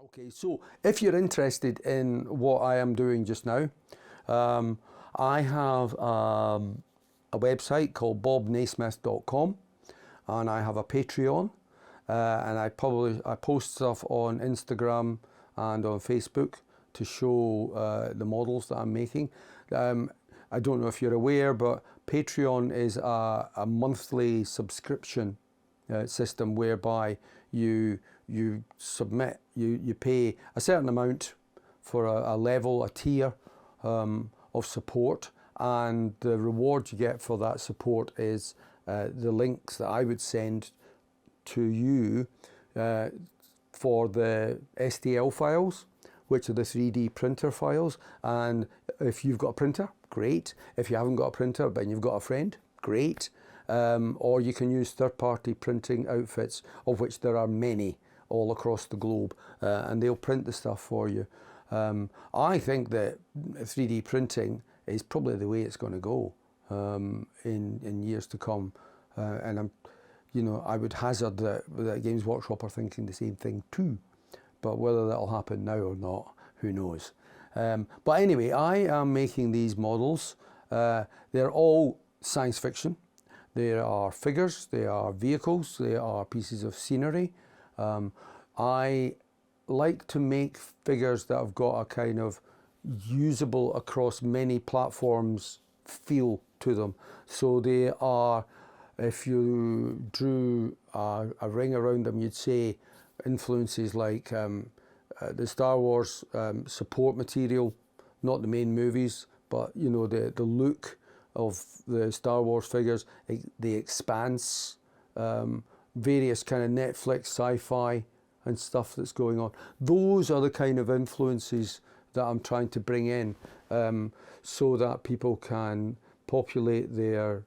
Okay, so if you're interested in what I am doing just now, I have a website called bobnaismith.com, and I have a Patreon, and I post stuff on Instagram and on Facebook to show the models that I'm making. I don't know if you're aware, but Patreon is a monthly subscription system whereby you pay a certain amount for a level, a tier of support, and the reward you get for that support is the links that I would send to you for the STL files, which are the 3D printer files. And if you've got a printer, great. If you haven't got a printer but you've got a friend, great. Or you can use third-party printing outfits, of which there are many all across the globe, and they'll print the stuff for you. I think that 3D printing is probably the way it's going to go in years to come, and I would hazard that Games Workshop are thinking the same thing too, but whether that'll happen now or not, who knows. But anyway, I am making these models. They're all science fiction. They are figures, they are vehicles, they are pieces of scenery. I like to make figures that have got a kind of usable across many platforms feel to them. So they are, if you drew a ring around them, you'd say influences like the Star Wars support material, not the main movies, but the look of the Star Wars figures, the Expanse, various kind of Netflix sci-fi and stuff that's going on. Those are the kind of influences that I'm trying to bring in, so that people can populate their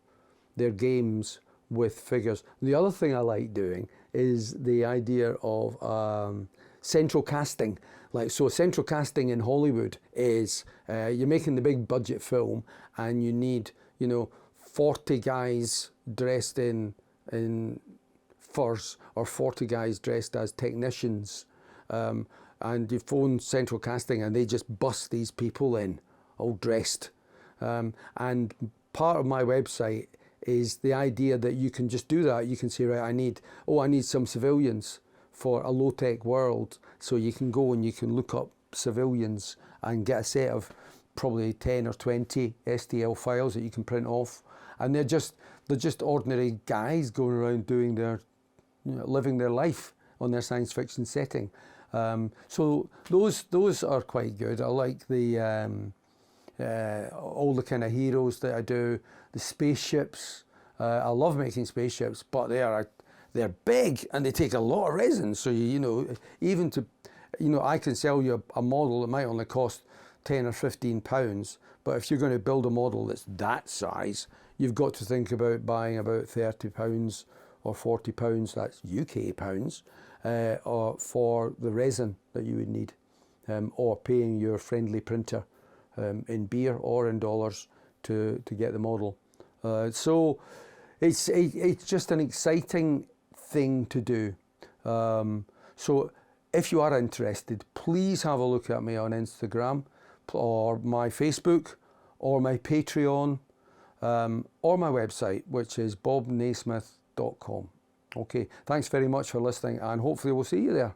games with figures. The other thing I like doing is the idea of central casting. So central casting in Hollywood is you're making the big budget film and you need 40 guys dressed in furs, or 40 guys dressed as technicians, and you phone central casting and they just bust these people in all dressed, and part of my website is the idea that you can just do that. You can say, right, I need some civilians for a low-tech world, so you can go and you can look up civilians and get a set of probably 10 or 20 STL files that you can print off, and they're just ordinary guys going around doing living their life on their science fiction setting. So those are quite good. I like the all the kind of heroes that I do, the spaceships. I love making spaceships, but they're big and they take a lot of resin. So even to I can sell you a model that might only cost £10 or £15, but if you're going to build a model that's that size, you've got to think about buying about £30 or £40, that's UK pounds, or for the resin that you would need, or paying your friendly printer in beer or in dollars to get the model. So it's just an exciting thing to do. So if you are interested, please have a look at me on Instagram, or my Facebook, or my Patreon, or my website, which is bobnaismith.com. Okay, thanks very much for listening, and hopefully we'll see you there.